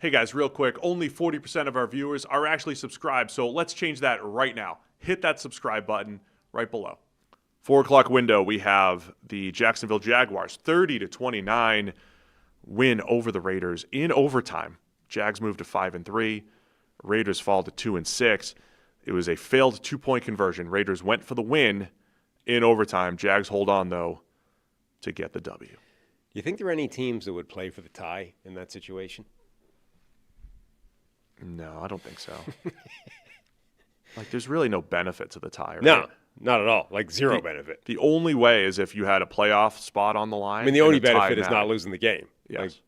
Hey guys, real quick, only 40% of our viewers are actually subscribed, so let's change that right now. Hit that subscribe button right below. 4 o'clock window, we have the Jacksonville Jaguars, 30-29 win over the Raiders in overtime. Jags move to 5-3. Raiders fall to 2-6. It was a failed 2-point conversion. Raiders went for the win in overtime. Jags hold on, though, to get the W. Do you think there are any teams that would play for the tie in that situation? No, I don't think so. There's really no benefit to the tie, right? No, not at all. Zero benefit. The only way is if you had a playoff spot on the line. I mean, the only benefit is not losing the game. Yes.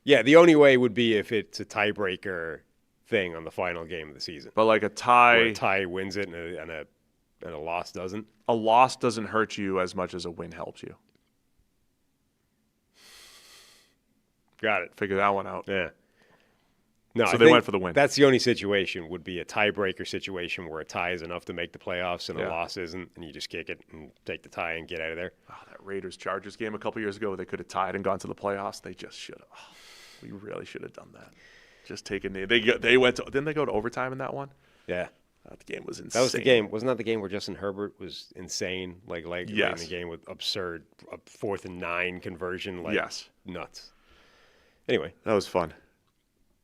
The only way would be if it's a tiebreaker thing on the final game of the season. But a tie, where a tie wins it and a loss doesn't. A loss doesn't hurt you as much as a win helps you. Got it. Figure that one out. Yeah. No, so they went for the win. That's the only situation would be a tiebreaker situation where a tie is enough to make the playoffs and a loss isn't, and you just kick it and take the tie and get out of there. Oh, that Raiders-Chargers game a couple years ago, they could have tied and gone to the playoffs. They just should have. Oh, we really should have done that. Just taken they went to, didn't they go to overtime in that one? Yeah. The game was insane. That was the game. Wasn't that the game where Justin Herbert was insane? Late in the game with absurd 4th and 9 conversion. Yes. Nuts. Anyway. That was fun.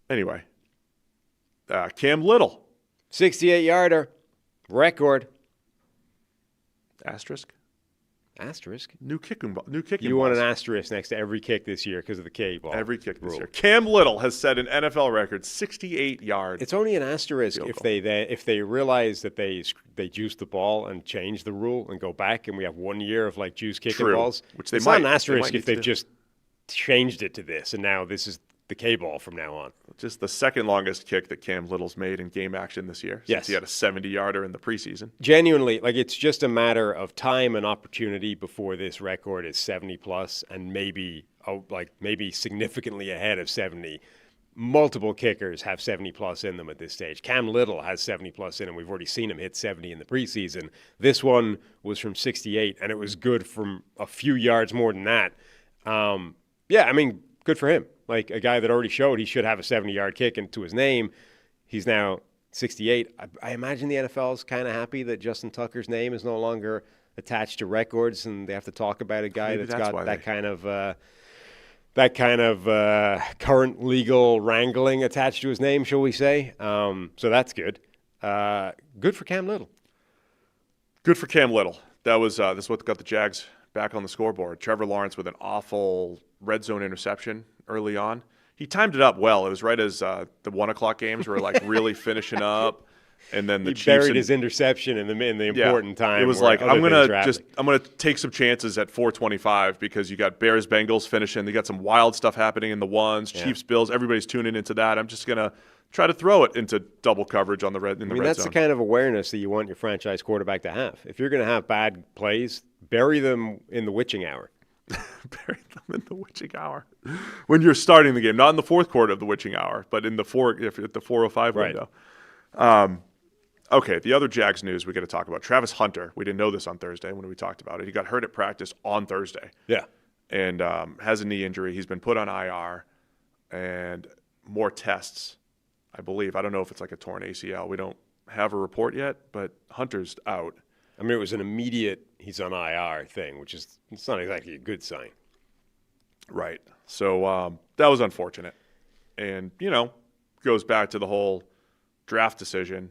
Anyway. Cam Little. 68-yarder. Record. Asterisk? New kicking You want an asterisk next to every kick this year because of the K ball. Every kick this year. Cam Little has set an NFL record, 68 yards. It's only an asterisk if they realize that they juice the ball and change the rule and go back and we have 1 year of juice kicking balls. Which they it's might. Not an asterisk if they've just changed it to this and now this is the K ball from now on. Just the second longest kick that Cam Little's made in game action this year. Since he had a 70-yarder in the preseason. Genuinely, it's just a matter of time and opportunity before this record is 70+ and maybe significantly ahead of 70. Multiple kickers have 70+ in them at this stage. Cam Little has 70+ in him. We've already seen him hit 70 in the preseason. This one was from 68, and it was good from a few yards more than that. Good for him. A guy that already showed he should have a 70-yard kick into his name. He's now 68. I imagine the NFL is kind of happy that Justin Tucker's name is no longer attached to records, and they have to talk about a guy that's got that kind of current legal wrangling attached to his name, shall we say. So that's good. Good for Cam Little. Good for Cam Little. That's what got the Jags back on the scoreboard. Trevor Lawrence with an awful red zone interception early on. He timed it up well. It was right as the 1 o'clock games were really finishing up, and then the Chiefs buried his interception in the important time. It was I'm gonna take some chances at 4:25 because you got Bears Bengals finishing. They got some wild stuff happening in the ones. Chiefs Bills. Everybody's tuning into that. I'm just gonna try to throw it into double coverage on the red. That's zone. The kind of awareness that you want your franchise quarterback to have. If you're gonna have bad plays, bury them in the witching hour. Bury them in the witching hour when you're starting the game, not in the fourth quarter of the witching hour, but in the 4:05 window. Okay, the other Jags news we got to talk about. Travis Hunter. We didn't know this on Thursday when we talked about it. He got hurt at practice on Thursday. Yeah, and has a knee injury. He's been put on IR, and more tests, I believe. I don't know if it's a torn ACL. We don't have a report yet, but Hunter's out. It was an immediate he's on IR thing, which is it's not exactly a good sign. Right. So that was unfortunate. And, goes back to the whole draft decision.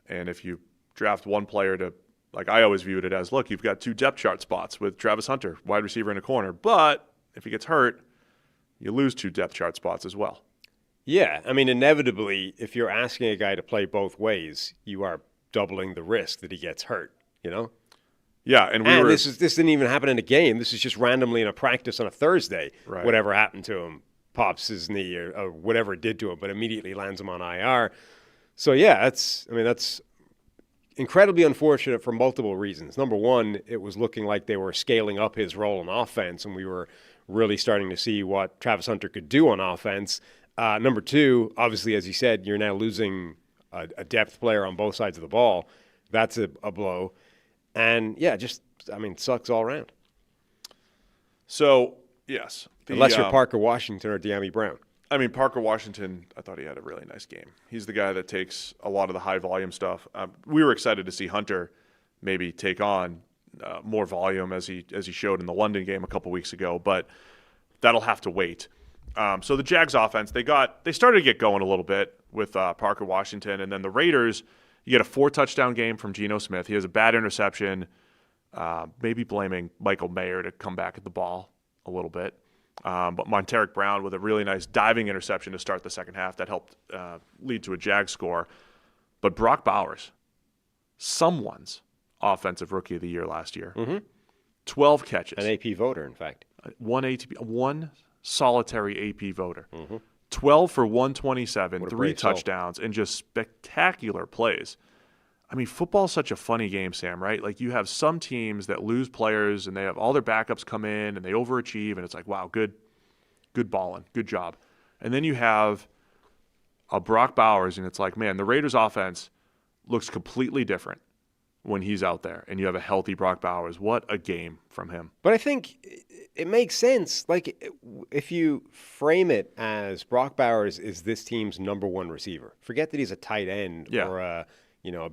And if you draft one player to, I always viewed it as, look, you've got 2 depth chart spots with Travis Hunter, wide receiver in a corner. But if he gets hurt, you lose 2 depth chart spots as well. Yeah. Inevitably, if you're asking a guy to play both ways, you are doubling the risk that he gets hurt. Yeah, and this didn't even happen in a game. This is just randomly in a practice on a Thursday. Right. Whatever happened to him, pops his knee or whatever it did to him, but immediately lands him on IR. So that's incredibly unfortunate for multiple reasons. Number one, it was looking like they were scaling up his role in offense, and we were really starting to see what Travis Hunter could do on offense. Number two, obviously, as you said, you're now losing a depth player on both sides of the ball. That's a blow. And, sucks all around. So, yes. Unless you're Parker Washington or De'Ami Brown. I mean, Parker Washington, I thought he had a really nice game. He's the guy that takes a lot of the high volume stuff. We were excited to see Hunter maybe take on more volume as he showed in the London game a couple weeks ago, but that'll have to wait. So the Jags offense, they started to get going a little bit with Parker Washington, and then the Raiders, you get a 4-touchdown game from Geno Smith. He has a bad interception, maybe blaming Michael Mayer to come back at the ball a little bit. But Monteric Brown with a really nice diving interception to start the second half that helped lead to a Jag score. But Brock Bowers, someone's offensive rookie of the year last year, 12 catches. An AP voter, in fact. One solitary AP voter. 12 for 127, 3 touchdowns, and just spectacular plays. I mean, football's such a funny game, Sam, right? Like, you have some teams that lose players and they have all their backups come in and they overachieve, and it's like, wow, good balling, good job. And then you have a Brock Bowers, and it's like, man, the Raiders offense looks completely different when he's out there, and you have a healthy Brock Bowers. What a game from him. But I think it makes sense. Like, if you frame it as Brock Bowers is this team's number one receiver, forget that he's a tight end or a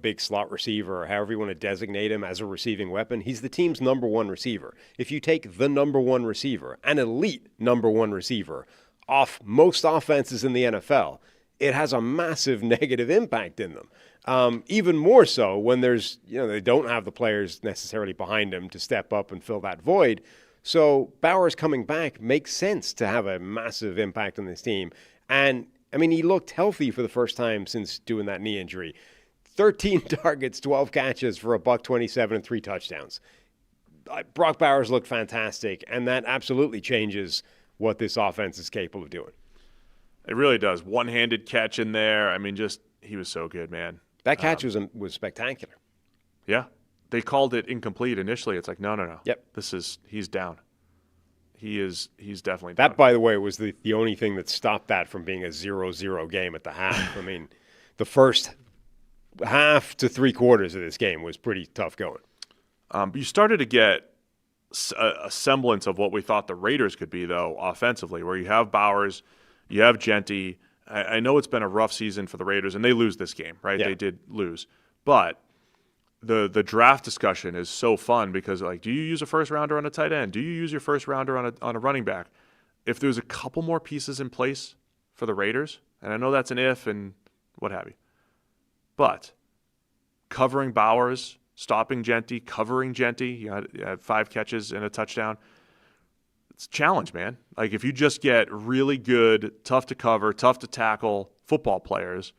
big slot receiver, or however you want to designate him as a receiving weapon. He's the team's number one receiver. If you take the number one receiver, an elite number one receiver, off most offenses in the NFL, it has a massive negative impact in them. Even more so when they don't have the players necessarily behind him to step up and fill that void. So Bowers coming back makes sense to have a massive impact on this team. And, I mean, he looked healthy for the first time since doing that knee injury. 13 targets, 12 catches for $127 and 3 touchdowns. Brock Bowers looked fantastic, and that absolutely changes what this offense is capable of doing. It really does. One-handed catch in there. I mean, he was so good, man. That catch was spectacular. Yeah. They called it incomplete initially. It's like, no. Yep. He's down. He's definitely down. That, by the way, was the only thing that stopped that from being a 0-0 game at the half. I mean, the first half to 3/4 of this game was pretty tough going. You started to get a semblance of what we thought the Raiders could be, though, offensively, where you have Bowers, you have Genty. I know it's been a rough season for the Raiders, and they lose this game, right? Yeah. They did lose. But the draft discussion is so fun because, like, do you use a first-rounder on a tight end? Do you use your first-rounder on a running back? If there's a couple more pieces in place for the Raiders, and I know that's an if and what have you, but covering Bowers, stopping Genty, covering Genty, you had 5 catches and a touchdown. It's a challenge, man. Like, if you just get really good, tough to cover, tough to tackle football players,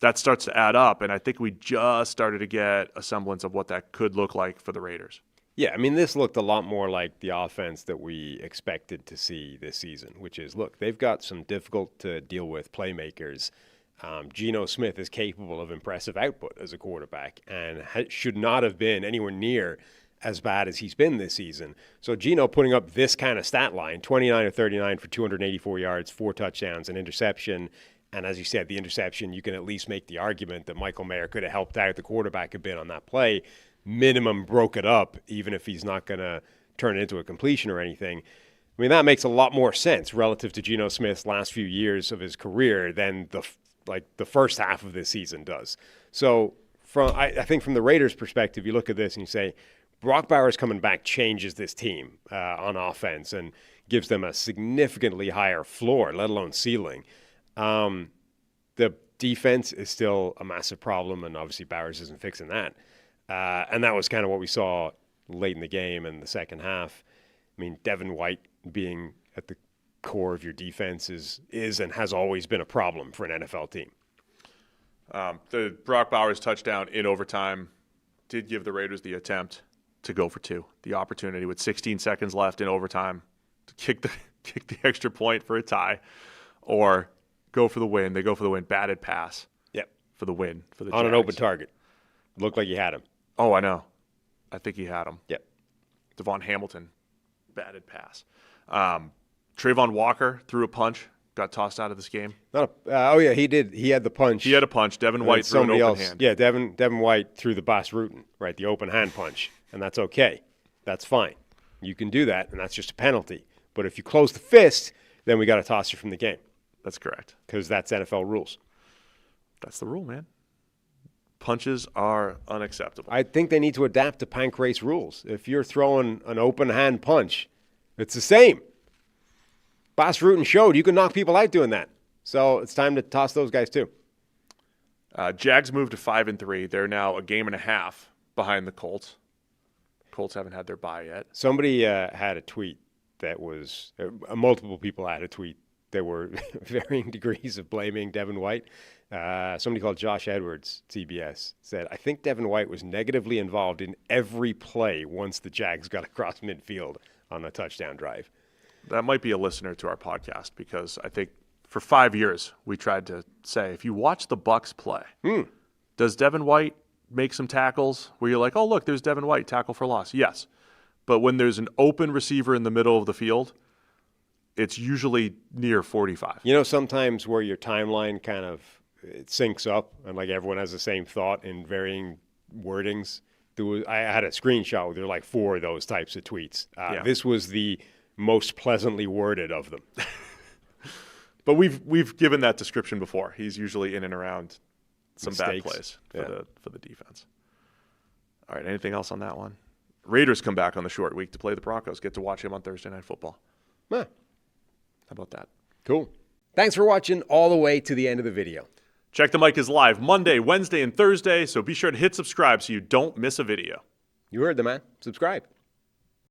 that starts to add up. And I think we just started to get a semblance of what that could look like for the Raiders. Yeah, I mean, this looked a lot more like the offense that we expected to see this season, which is, look, they've got some difficult to deal with playmakers. Geno Smith is capable of impressive output as a quarterback and should not have been anywhere near as bad as he's been this season. So Geno putting up this kind of stat line, 29 or 39 for 284 yards, 4 touchdowns, an interception. And as you said, the interception, you can at least make the argument that Michael Mayer could have helped out the quarterback a bit on that play. Minimum broke it up, even if he's not going to turn it into a completion or anything. I mean, that makes a lot more sense relative to Geno Smith's last few years of his career than the first half of this season does. So I think from the Raiders' perspective, you look at this and you say, Brock Bowers coming back changes this team on offense and gives them a significantly higher floor, let alone ceiling. The defense is still a massive problem, and obviously Bowers isn't fixing that. And that was kind of what we saw late in the game and the second half. I mean, Devin White being at the core of your defense is and has always been a problem for an NFL team. The Brock Bowers touchdown in overtime did give the Raiders the attempt to go for 2. The opportunity with 16 seconds left in overtime to kick the extra point for a tie or go for the win. They go for the win. Batted pass. Yep. For the win. For the on Jags. An open target. Looked like he had him. Oh, I know. I think he had him. Yep. Devon Hamilton. Batted pass. Trayvon Walker threw a punch. Got tossed out of this game. He did. He had the punch. He had a punch. Devin White threw an open hand. Yeah, Devin White threw the Bas Rutten, right, the open hand punch, and that's okay. That's fine. You can do that, and that's just a penalty. But if you close the fist, then we got to toss you from the game. That's correct. because that's NFL rules. That's the rule, man. Punches are unacceptable. I think they need to adapt to Pancrase rules. If you're throwing an open hand punch, it's the same. Bas Rutten showed you can knock people out doing that. So it's time to toss those guys too. Jags moved to 5-3. They're now a game and a half behind the Colts. Colts haven't had their bye yet. Somebody had a tweet that was multiple people had a tweet. There were varying degrees of blaming Devin White. Somebody called Josh Edwards, TBS, said, I think Devin White was negatively involved in every play once the Jags got across midfield on a touchdown drive. That might be a listener to our podcast because I think for 5 years we tried to say, if you watch the Bucs play, does Devin White make some tackles where you're like, oh, look, there's Devin White, tackle for loss? Yes. But when there's an open receiver in the middle of the field, it's usually near 45. You know, sometimes where your timeline kind of it syncs up and like everyone has the same thought in varying wordings. I had a screenshot where there were like 4 of those types of tweets. This was the most pleasantly worded of them. But we've given that description before. He's usually in and around some Mistakes. bad plays for the defense. All right, anything else on that one? Raiders come back on the short week to play the Broncos. Get to watch him on Thursday Night Football. Huh. How about that? Cool. Thanks for watching all the way to the end of the video. Check the Mic is live Monday, Wednesday, and Thursday, so be sure to hit subscribe so you don't miss a video. You heard the man. Subscribe.